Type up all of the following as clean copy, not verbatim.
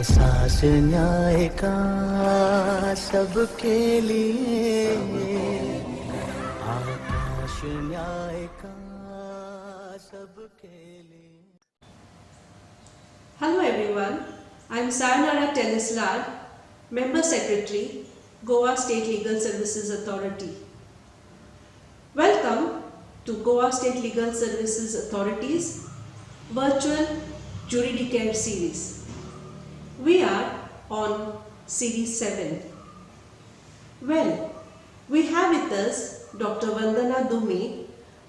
एहसास न्याय का सबके लिए, आकाश न्याय का सबके लिए. Hello everyone, I am Sayonara Tellislad, Member Secretary, Goa State Legal Services Authority. Welcome to Goa State Legal Services Authority's virtual Juridicare series. We are on series 7. Well, we have with us Dr. Vandana Dume,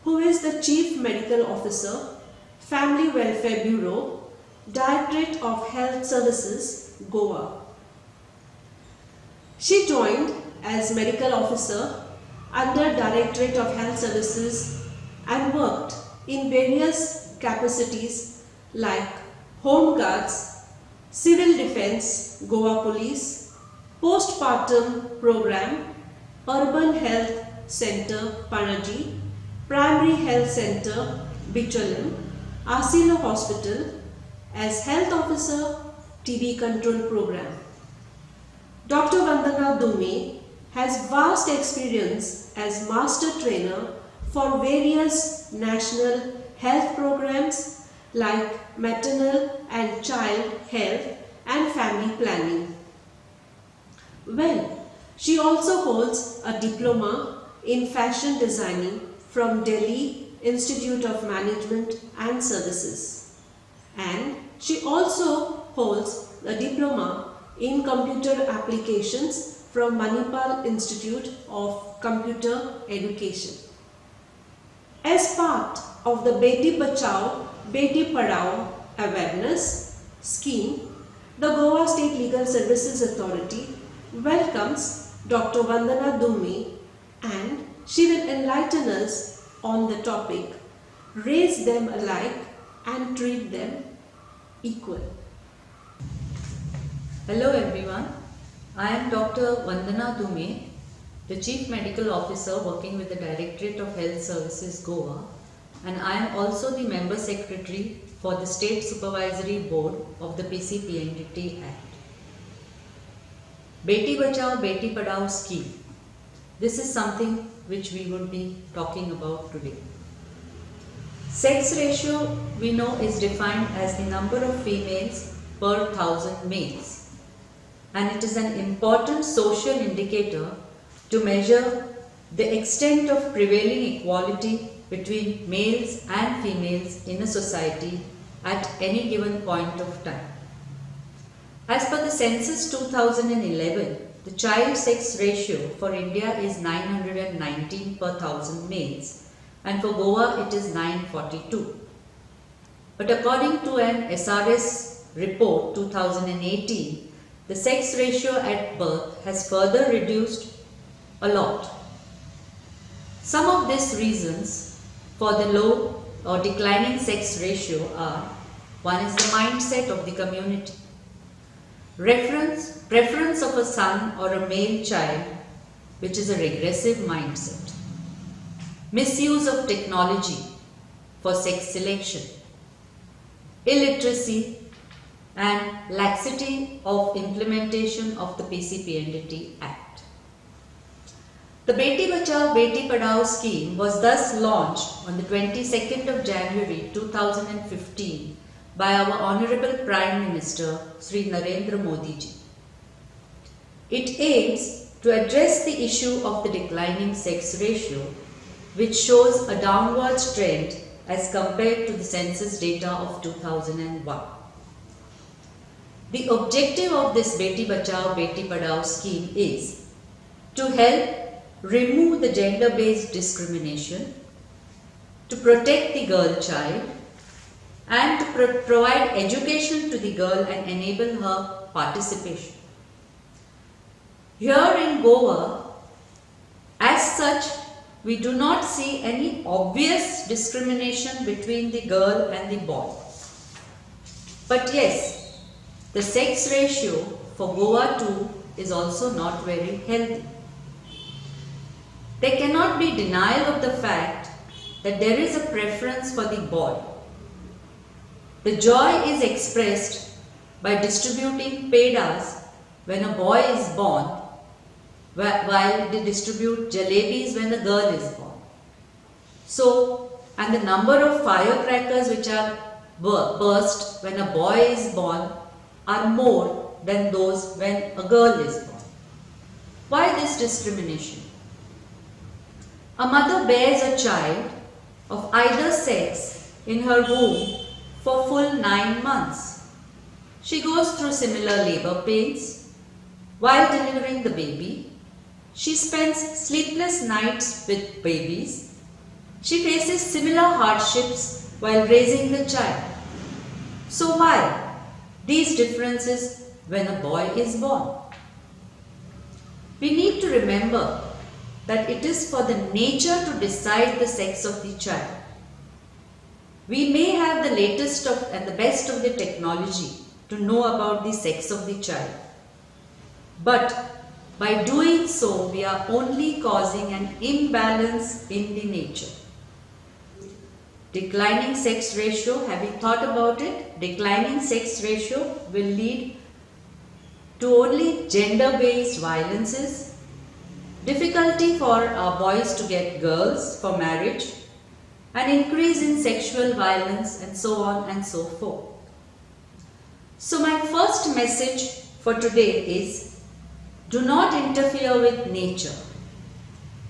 who is the Chief Medical Officer, Family Welfare Bureau, Directorate of Health Services, Goa. She joined as Medical Officer under Directorate of Health Services and worked in various capacities like Home Guards, Civil Defence, Goa Police, Postpartum Program, Urban Health Center, Panaji, Primary Health Center, Bichalam, Asilo Hospital, as Health Officer, TB Control Program. Dr. Vandana Dume has vast experience as Master Trainer for various national health programs like maternal and child health and family planning. Well, she also holds a diploma in fashion designing from Delhi Institute of Management and Services, and she also holds a diploma in computer applications from Manipal Institute of Computer Education. As part of the Beti Bachao Beti Padhao awareness scheme, the Goa State Legal Services Authority welcomes Dr. Vandana Dume, and she will enlighten us on the topic "Raise them alike and treat them equal." Hello everyone, I am Dr. Vandana Dume, the Chief Medical Officer working with the Directorate of Health Services, Goa, and I am also the Member Secretary for the State Supervisory Board of the PCPNDT Act. Beti Bachao Beti Padhao scheme. This is something which we would be talking about today. Sex ratio we know is defined as the number of females per 1,000 males, and it is an important social indicator to measure the extent of prevailing equality between males and females in a society at any given point of time. As per the census 2011, the child sex ratio for India is 919 per 1,000 males, and for Goa it is 942. But according to an SRS report 2018, the sex ratio at birth has further reduced a lot. Some of these reasons for the low or declining sex ratio are: one is the mindset of the community, preference of a son or a male child, which is a regressive mindset, misuse of technology for sex selection, illiteracy, and laxity of implementation of the PCPNDT Act. The Beti Bachao Beti Padhao scheme was thus launched on the 22nd of January 2015 by our Honorable Prime Minister Sri Narendra Modi ji. It aims to address the issue of the declining sex ratio, which shows a downward trend as compared to the census data of 2001. The objective of this Beti Bachao Beti Padhao scheme is to help remove the gender-based discrimination, to protect the girl child, and to provide education to the girl and enable her participation. Here in Goa, as such, we do not see any obvious discrimination between the girl and the boy. But yes, the sex ratio for Goa too is also not very healthy. There cannot be denial of the fact that there is a preference for the boy. The joy is expressed by distributing pedas when a boy is born, while they distribute jalebis when a girl is born. So, and the number of firecrackers which are burst when a boy is born are more than those when a girl is born. Why this discrimination? A mother bears a child of either sex in her womb for full 9 months. She goes through similar labor pains. While delivering the baby, she spends sleepless nights with babies. She faces similar hardships while raising the child. So why these differences when a boy is born? We need to remember that it is for the nature to decide the sex of the child. We may have the latest and the best of the technology to know about the sex of the child. But by doing so, we are only causing an imbalance in the nature. Declining sex ratio, have you thought about it? Declining sex ratio will lead to only gender-based violences, difficulty for our boys to get girls for marriage, an increase in sexual violence, and so on and so forth. So my first message for today is, do not interfere with nature.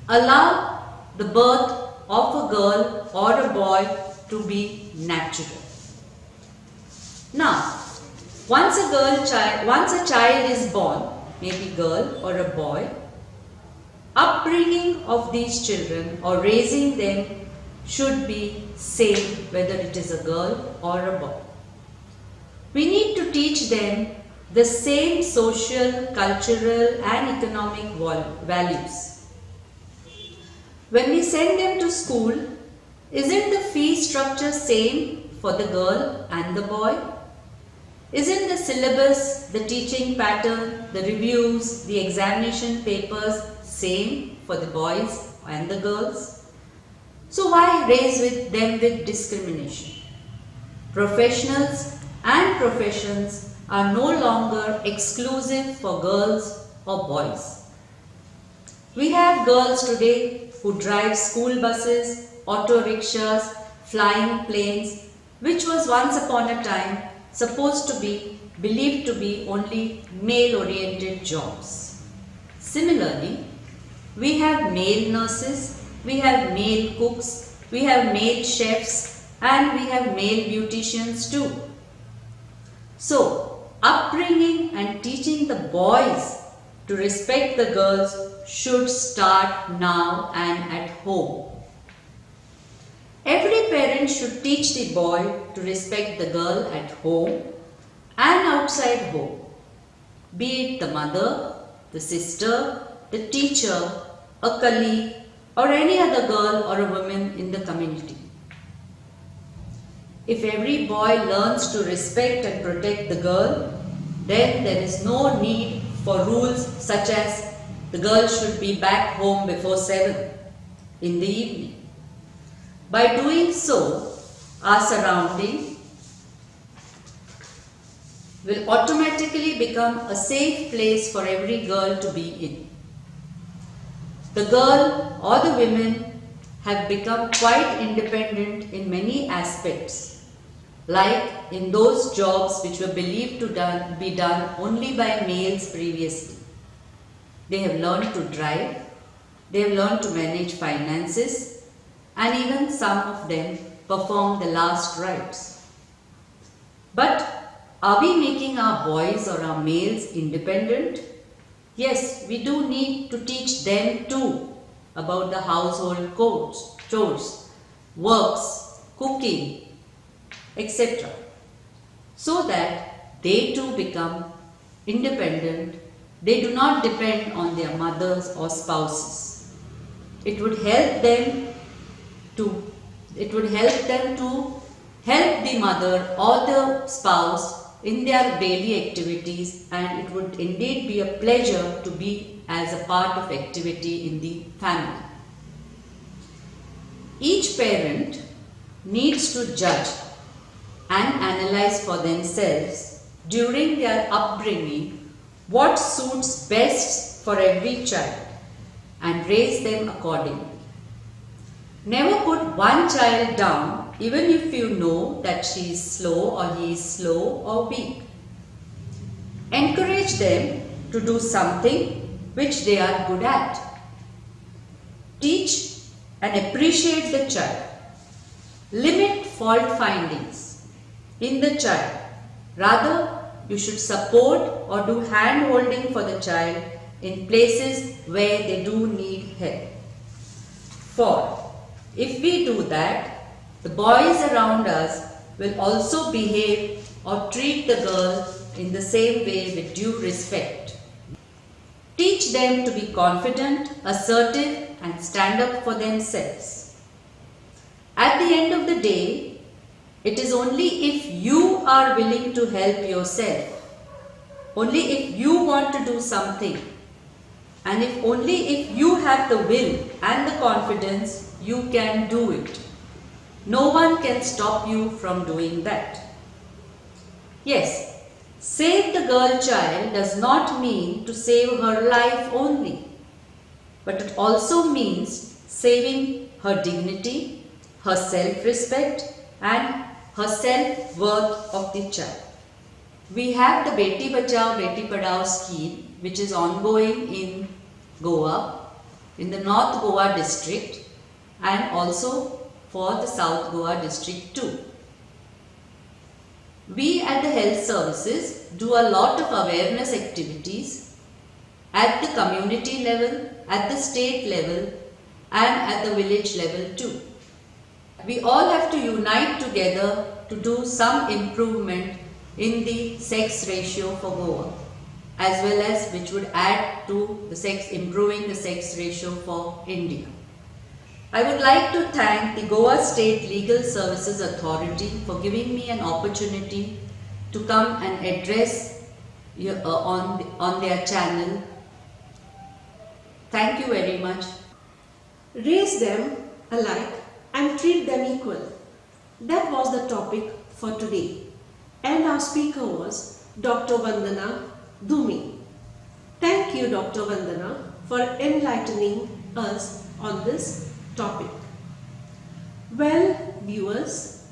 Allow the birth of a girl or a boy to be natural. Now, once a child is born, maybe girl or a boy, upbringing of these children or raising them should be same whether it is a girl or a boy. We need to teach them the same social, cultural and economic values. When we send them to school, isn't the fee structure same for the girl and the boy? Isn't the syllabus, the teaching pattern, the reviews, the examination papers same for the boys and the girls? So why raise them with discrimination? Professionals and professions are no longer exclusive for girls or boys. We have girls today who drive school buses, auto rickshaws, flying planes, which was once upon a time supposed to be believed to be only male-oriented jobs. Similarly, we have male nurses, we have male cooks, we have male chefs, and we have male beauticians too. So, upbringing and teaching the boys to respect the girls should start now and at home. Every parent should teach the boy to respect the girl at home and outside home, be it the mother, the sister, the teacher, a colleague, or any other girl or a woman in the community. If every boy learns to respect and protect the girl, then there is no need for rules such as the girl should be back home before 7 in the evening. By doing so, our surrounding will automatically become a safe place for every girl to be in. The girl or the women have become quite independent in many aspects, like in those jobs which were believed to be done only by males previously. They have learned to drive, they have learned to manage finances, and even some of them perform the last rites. But are we making our boys or our males independent? Yes, we do need to teach them too about the household chores, works, cooking, etc. so that they too become independent. They do not depend on their mothers or spouses. It would help them to help the mother or the spouse in their daily activities, and it would indeed be a pleasure to be as a part of activity in the family. Each parent needs to judge and analyze for themselves during their upbringing what suits best for every child and raise them accordingly. Never put one child down even if you know that she is slow or he is slow or weak. Encourage them to do something which they are good at. Teach and appreciate the child. Limit fault findings in the child. Rather, you should support or do hand holding for the child in places where they do need help. For if we do that, the boys around us will also behave or treat the girl in the same way with due respect. Teach them to be confident, assertive, and stand up for themselves. At the end of the day, it is only if you are willing to help yourself, only if you want to do something, and only if you have the will and the confidence, you can do it. No one can stop you from doing that. Yes, save the girl child does not mean to save her life only, but it also means saving her dignity, her self-respect, and her self-worth of the child. We have the Beti Bachao Beti Padhao scheme, which is ongoing in Goa, in the North Goa district, and also for the South Goa district too. We at the health services do a lot of awareness activities at the community level, at the state level, and at the village level too. We all have to unite together to do some improvement in the sex ratio for Goa, as well as which would add to the improving the sex ratio for India. I would like to thank the Goa State Legal Services Authority for giving me an opportunity to come and address on their channel. Thank you very much. Raise them alike and treat them equal. That was the topic for today. And our speaker was Dr. Vandana Dhumi. Thank you, Dr. Vandana, for enlightening us on this topic. Well, viewers,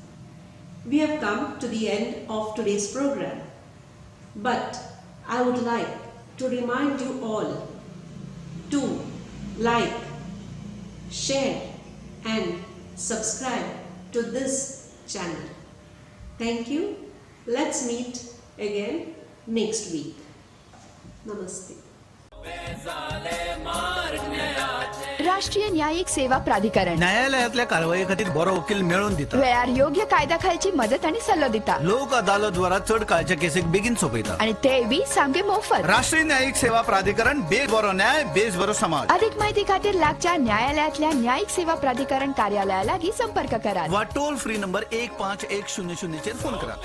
we have come to the end of today's program. But I would like to remind you all to like, share and subscribe to this channel. Thank you. Let's meet again next week. Namaste. राष्ट्रीय न्यायिक सेवा प्राधिकरण न्यायालयातल्या कारवाई-खातीर बरो वकील मेळोवन दिता. वेळार योग्य कायदा खालची मदत आणि सल्लो दिता. लोक अदालत द्वारा चड काळच्या केसीक बेगीन सोपयता. आणि तेवूय सामके मोफत. राष्ट्रीय न्यायिक सेवा प्राधिकरण बेस बरो न्याय बेस बरो समाज. अधिक माहिती खातीर लागच्या न्यायालयातल्या न्यायिक सेवा प्राधिकरण कार्यालया लागीं संपर्क करा. वा टोल फ्री नंबर 151000 चेर फोन करा.